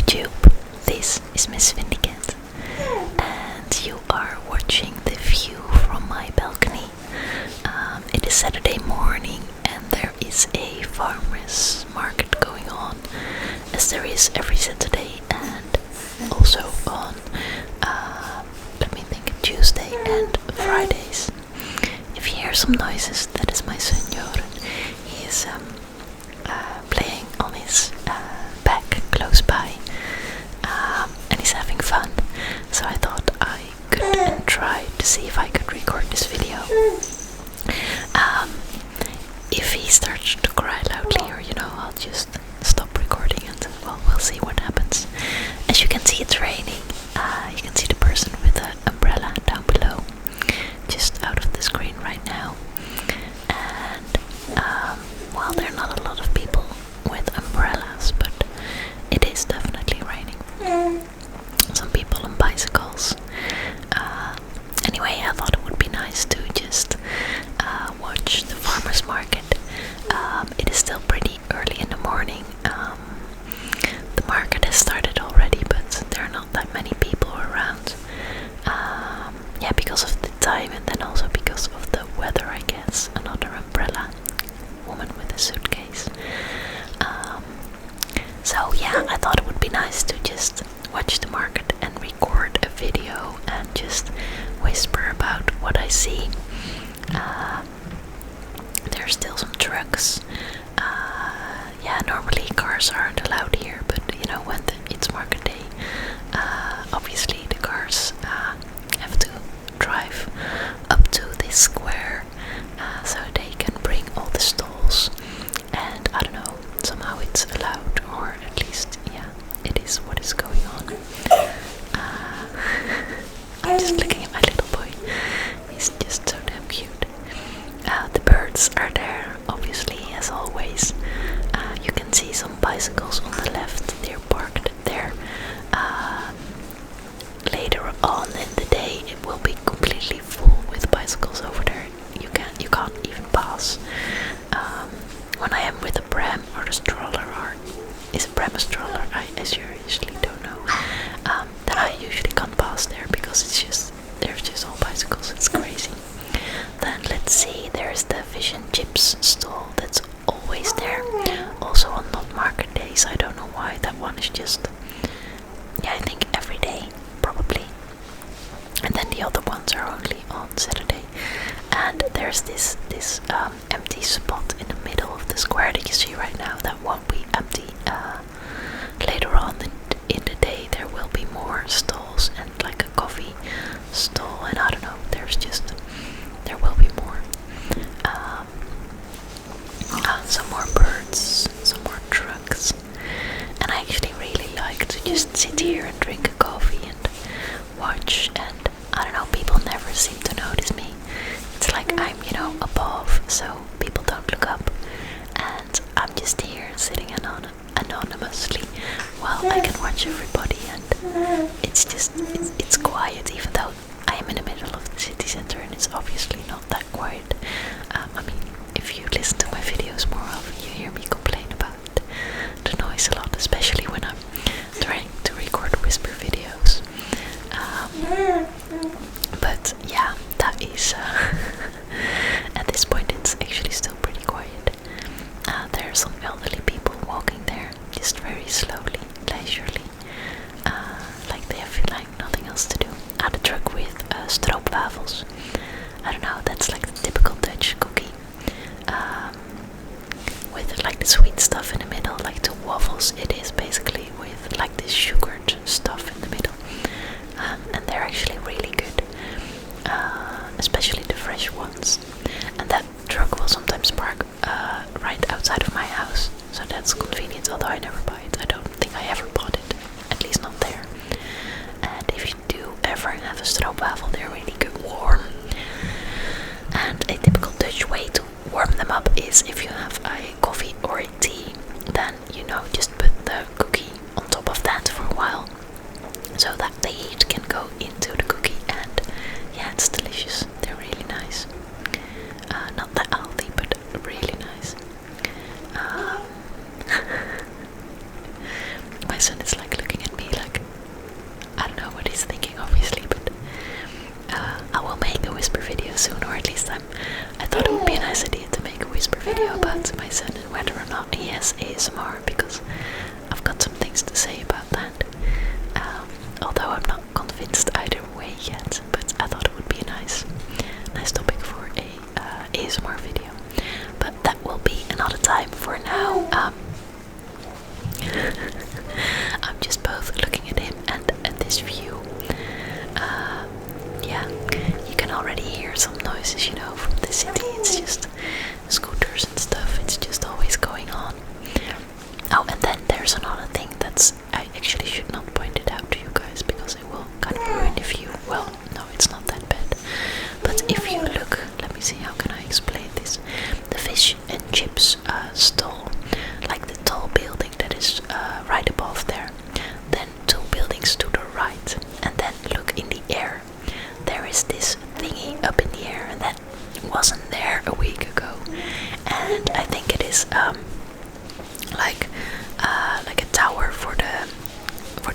YouTube. This is Miss Vindicat, and you are watching the view from my balcony. It is Saturday morning, and there is a farmers market going on, as there is every Saturday, and also on Tuesday and Fridays. If you hear some noises, that is my son Joren. He is playing on his back close by, and he's having fun. So I thought I could try to see if I could record this video. If he starts to cry loudly, or I'll just stop recording and we'll see what happens. As you can see, it's raining. You can see the person with the umbrella down below, just out of the screen right now. And well, there are not a lot of people with umbrellas, but it is definitely raining. Some people on bicycles. Anyway, I thought it would be nice to just watch the farmers market. It is still pretty early in the morning. The market has started already, but there are not that many people around. Yeah, because of the time, and then also because of the weather, I guess. Another umbrella, woman with a suitcase. So yeah, I thought it would be nice to just watch the market and record a video and just whisper about what I see. There are still some trucks. Yeah, normally cars aren't allowed here, but when it's market day, obviously the cars have to drive up to this square, so they can bring all the stalls. And I don't know, somehow it's allowed, or at least, yeah, it is what is going on. I'm just looking at my little boy. He's just so damn cute. The birds are there, obviously, as always. You can see some bicycles on the left. They're parked there. Later on in the day, it will be completely full with bicycles over there. You can't even pass. When I am with a pram or a stroller, or is a pram a stroller? I usually don't know. Then I usually can't pass there because there's just all bicycles. It's crazy. Then let's see, there's the fish and chips stall that's always there. Also on not market days. I don't know why that one is just, yeah, I think every day probably. And then the other ones are only on Saturday. And there's this empty spot in the middle of the square that you see right now. That won't be empty. Later on in the day there will be more stalls, and like a coffee stall, and I don't know, there will be more. Some more birds, some more trucks. And I actually really like to just sit here and drink a coffee and watch, and I don't know, people never seem to notice me. It's like I'm, above, so people don't look up, and I'm just here sitting anonymously while I can watch everybody, and it's quiet, even though I am in the middle of the city center, and it's obviously not that quiet. I mean, if you listen to my videos more often, you hear me complain about the noise a lot, especially when I'm trying to record whisper videos. But yeah, that is at this point it's actually still pretty quiet. There are some elderly people walking there, just very slowly, leisurely, like they have like nothing else to do. The truck with stroopwafels. I don't know, that's like the typical Dutch cookie, with like the sweet stuff in the middle, like the waffles. It is basically with like this sugared stuff in the middle, and they're actually really good, especially the fresh ones. And that truck will sometimes park right outside of my house, so that's convenient, although I never buy it. I don't think I ever bought it, at least not there. And if you do ever have a stroopwafel, they're really good warm. And a typical Dutch way to warm them up is, if you have a coffee or a tea, then just put the cookie on top of that for a while, so that the heat can go into the cookie, and yeah, it's delicious. They're really nice. Not that healthy, but really nice. My son is like looking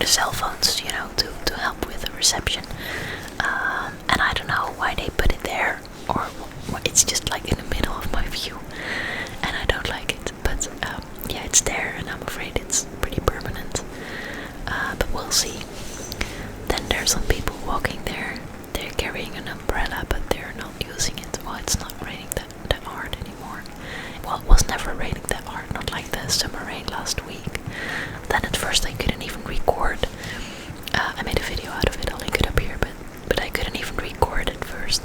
the cell phones, to help with the reception. And I don't know why they put it there, or it's just like in the middle of my view, and I don't like it. But yeah, it's there, and I'm afraid it's pretty permanent. But we'll see. Then there's some people walking there. They're carrying an umbrella, but they're not using it. Well, it's not raining that hard anymore. Well, it was never raining that hard, not like the summer rain last week. Then at first I couldn't even record. I made a video out of it, I'll link it up here, but I couldn't even record at first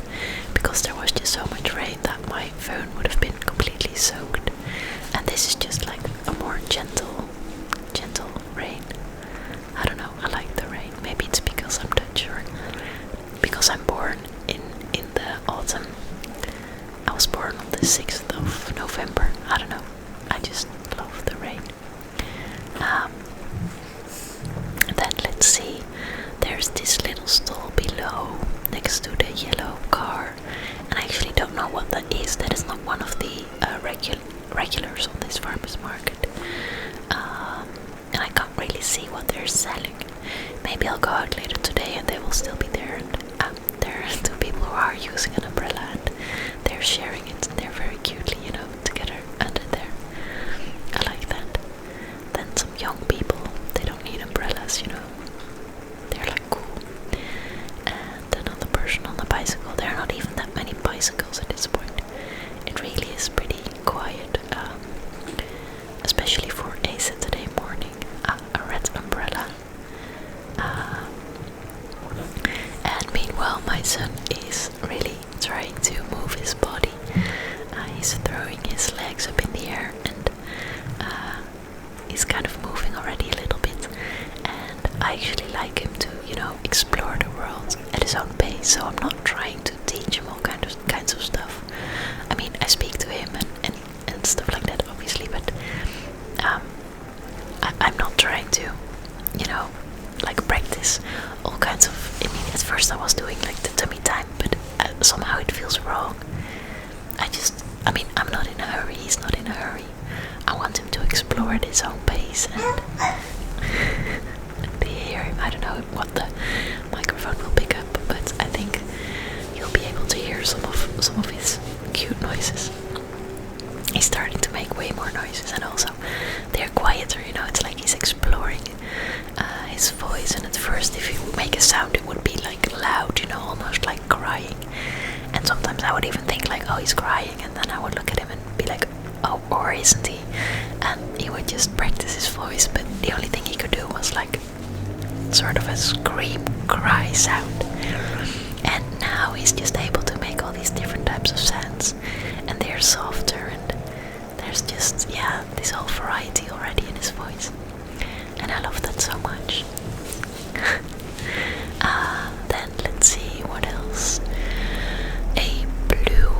because there was just so much rain that my phone would have been completely soaked. And this is just like a more gentle rain. I don't know, I like the rain. Maybe it's because I'm Dutch, or because I'm born in the autumn. I was born on the 6th of November. I don't know, I just love the rain. Then let's see, there's this little stall below next to the yellow car, and I actually don't know what that is. That is not one of the regulars on this farmer's market, and I can't really see what they're selling. Maybe I'll go out later today and they will still be there, and there are two people who are using an umbrella and they're sharing it, and they're very cutely, together under there. I like that. Then some young people, they don't need umbrellas, they're like cool. And another person on a bicycle. There are not even that many bicycles at this point. It really is pretty quiet, especially for a Saturday morning. A red umbrella. And meanwhile my son is really trying to move his body. He's throwing his legs up in the air, and he's kind of moving already a little bit, and I actually like him to, explore the world at his own pace, so I'm not trying to teach him all kinds of stuff. I mean, I speak to him and stuff like that, obviously, but I'm not trying to, like practice all kinds of, at first I was doing like the tummy time, but somehow it feels wrong. I'm not in a hurry, he's not in a hurry. I want him to explore at his own pace, and they hear him. I don't know what the microphone will pick up, but I think you'll be able to hear some of his cute noises. He's starting to make way more noises, and also they're quieter, it's like he's exploring his voice. And at first, if he would make a sound, it would be like loud, almost like crying. And sometimes I would even think like, oh, he's crying, and then I would look at him and be like, oh, or isn't he? And he would just practice his voice, but the only thing he could do was like sort of a scream cry sound. And now he's just able to make all these different types of sounds, and they're softer, and there's just, this whole variety already in his voice, and I love that so much. Then let's see what else. A blue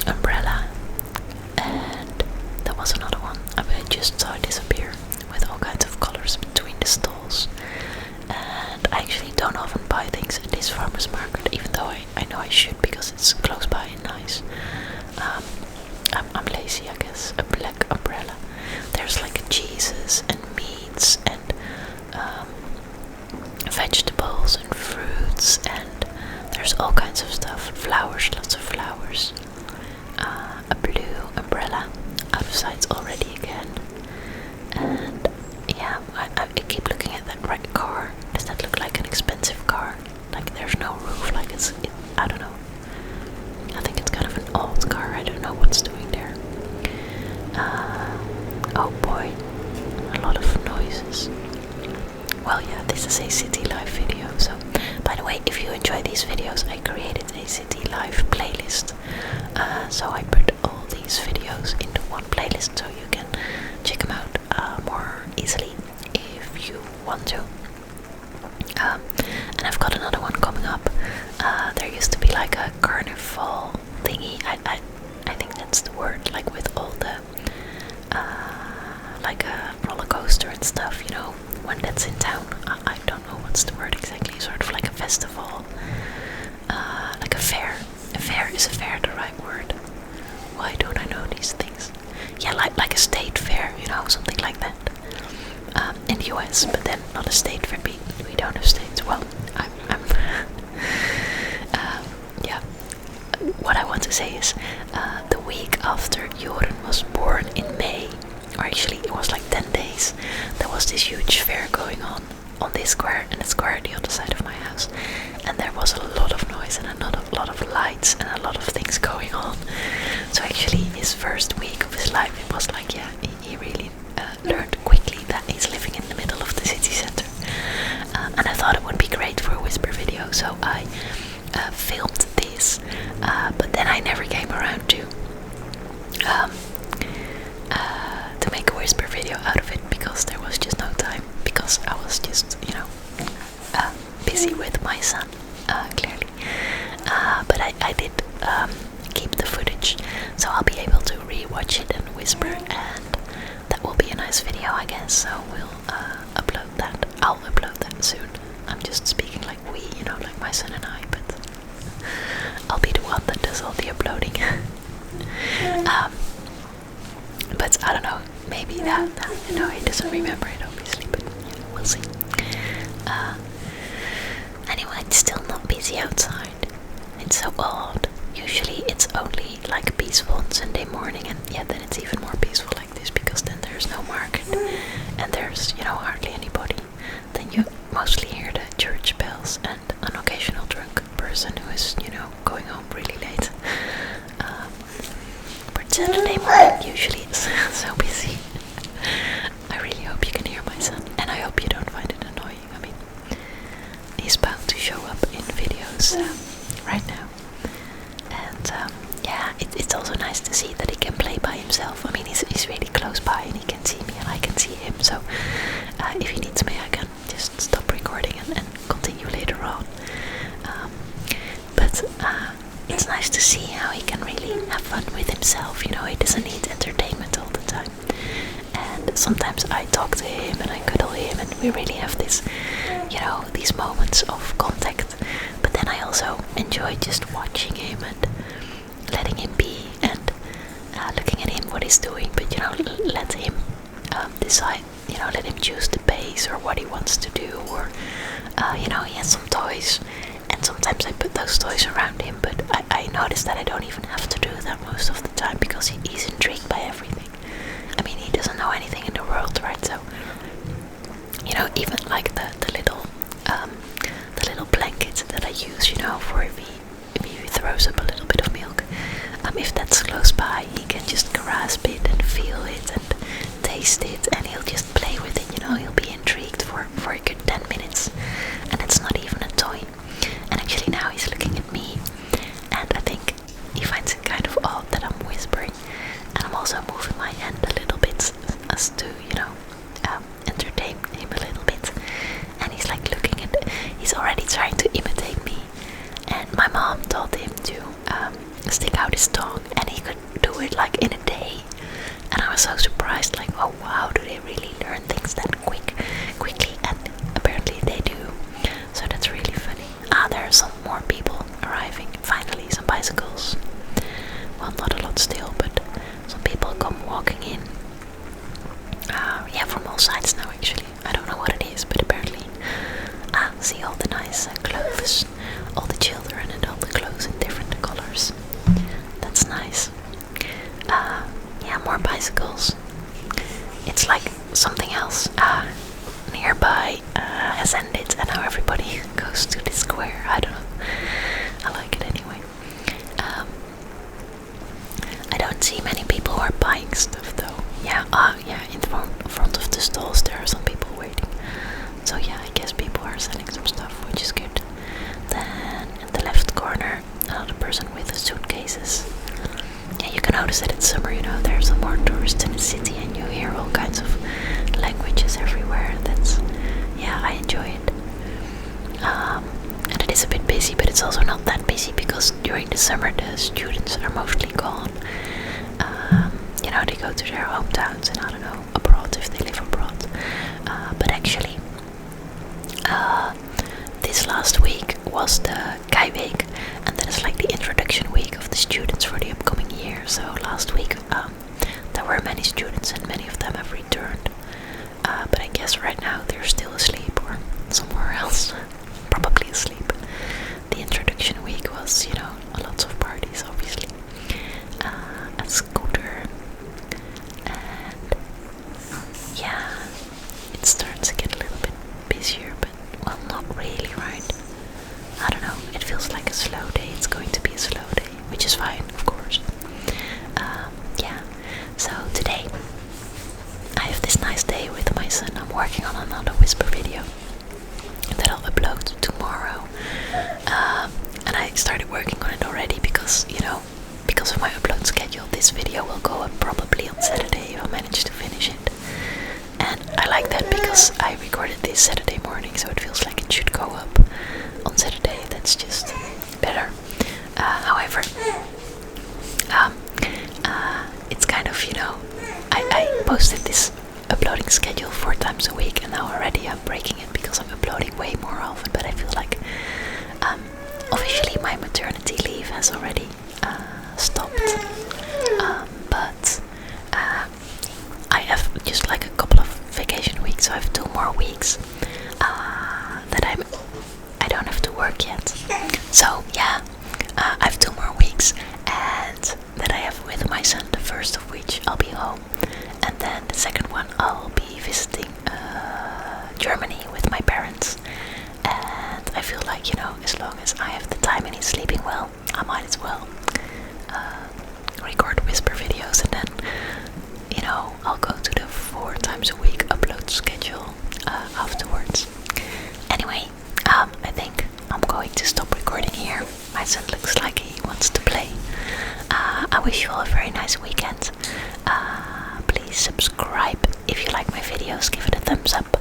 umbrella, and there was another one. I just saw it disappear with all kinds of colors between the stalls. And I actually don't often buy things at this farmer's market, even though I know I should, because it's close by and nice. I'm lazy, I guess. A black umbrella. There's like cheeses and meats and vegetables and fruits, and there's all kinds of stuff. Flowers, lots of flowers. A blue umbrella, out of sight already again. And yeah, I keep looking at that red car. Does that look like an expensive car? Like there's no roof, like I don't know. I think it's kind of an old car, I don't know what's doing there. Oh boy, a lot of noises. Well, yeah, this is a City Life video, so by the way, if you enjoy these videos, I created a City Life playlist. So I put all these videos into one playlist, so you can check them out more easily if you want to. And I've got another one coming up. There used to be like a carnival thingy. I think that's the word, like with all the like a roller coaster and stuff, when that's in town. I don't know what's the word exactly. Sort of like a festival, like a fair. Is a fair the right word? Why don't I know these things? Yeah, like a state fair, something like that. In the is, but then not a state for me. We don't have states. Well, I'm yeah. What I want to say is, the week after Joren was born in May, or actually it was like 10 days, there was this huge fair going on this square, and the square at the other side of my house, and there was a lot of noise and a lot of lights and a lot of things going on. So actually his first week of his life, it was like, yeah, he really learned quickly that he's living in the middle of the city center. And I thought it would be great for a whisper video, so I filmed this, but then I never came around to make a whisper video out of it, because there was just no time, because I was just, busy with my son, clearly. But I did keep the footage, so I'll be able to re-watch it and whisper, and that will be a nice video, I guess. So we'll upload that. I'll upload that soon. I'm just speaking like we, like my son and I, but I'll be the one that does all the uploading. But I don't know, maybe that he doesn't remember it, obviously, but yeah, we'll see. Anyway, it's still not busy outside. It's so odd. Usually it's only like peaceful on Sunday morning, and yeah, then it's even more peaceful like this, because then there's no market and there's, hardly anybody. Then you mostly hear the church bells and an occasional drunk person who is, going home really late. But Saturday morning usually is so busy. I really hope you can hear my son, and I hope you don't find it annoying. I mean, he's bound to show up in videos right now. And yeah, it's also nice to see that he can play by himself. I mean, he's really close by, and he can see me and I can see him. So if he needs me, I can just stop recording and continue later on. But it's nice to see how he can really have fun with himself. He doesn't need entertainment all the time. And sometimes I talk to him and I cuddle him, and we really have this, these moments of contact. But then I also enjoy just watching him and letting him be, and looking at him, what he's doing. But let him decide. Let him choose the pace or what he wants to do, or he has some toys, and sometimes I put those toys around him. But I notice that I don't even have to do that most of the time, because he's intrigued by everything. I mean, he doesn't know anything in the world, right? So even like the little blankets that I use, for if he throws up a little bit of milk. If that's close by, he can just grasp it and feel it and taste it, and he'll just play with it. He'll be intrigued for a good 10 minutes, and it's not even a toy. And actually now he's looking at me, and I think he finds it kind of odd that I'm whispering, and I'm also moving my hand a little bit as to, entertain him a little bit. And he's like he's already trying to imitate me. And my mom told him to stick out his tongue, and he could do it like in a day. And I was so surprised, like, oh wow, do they really learn things that quickly? And apparently they do. So that's really funny. There are some more people arriving. Finally, some bicycles. Well, not a lot still, but some people come walking in. Yeah, from all sides now, actually. I don't know what it is, but apparently, see all the nice clothes, all the children and all the clothes in different colors. That's nice. Yeah, more bicycles. It's like something else nearby has ended, and now everybody goes to the square. I don't know. I like it anyway. I don't see many people who are buying stuff though. Yeah, yeah, in front of the stalls there are some people waiting. So yeah, I guess people are selling some stuff, which is good. Then in the left corner, another person with suitcases. Yeah, you can notice that it's summer, there's some more tourists in the city, and you hear all kinds of languages everywhere. Yeah, I enjoy it. And it is a bit busy, but it's also not that busy, because during the summer the students are mostly gone. They go to their hometowns, and I don't know, abroad if they live abroad. But actually, this last week was the Keiweek, and that is like the introduction week of the students for the upcoming year. So last week there were many students, and many of them have returned. But I guess right now they're weekends I get a little bit busier, but well, not really, right? I don't know, it feels like a slow day. It's going to be a slow day, which is fine, of course. Yeah, so today I have this nice day with my son. I'm working on another Whisper video that I'll upload tomorrow. And I started working on it already because, because of my upload schedule, this video will go up probably on Saturday if I manage to finish it. And I like that because I recorded this Saturday morning, so it feels like it should go up on Saturday. That's just better. However, it's kind of, I posted this uploading schedule 4 times a week, and now already I'm breaking it because I'm uploading way more often. But I feel like officially my maternity leave has already stopped, but I have just like a couple of vacation weeks, so I have 2 more weeks that I don't have to work yet. So yeah, I have 2 more weeks, and that I have with my son, the first of which I'll be home, and then the second one I'll be visiting Germany with my parents. And I feel like, as long as I have the time and he's sleeping well, I might as well record Whisper videos, and then, I'll go to the 4 times a week upload schedule afterwards. Anyway, I think I'm going to stop recording here. My son looks like he wants to play. I wish you all a very nice weekend. Please subscribe if you like my videos, give it a thumbs up,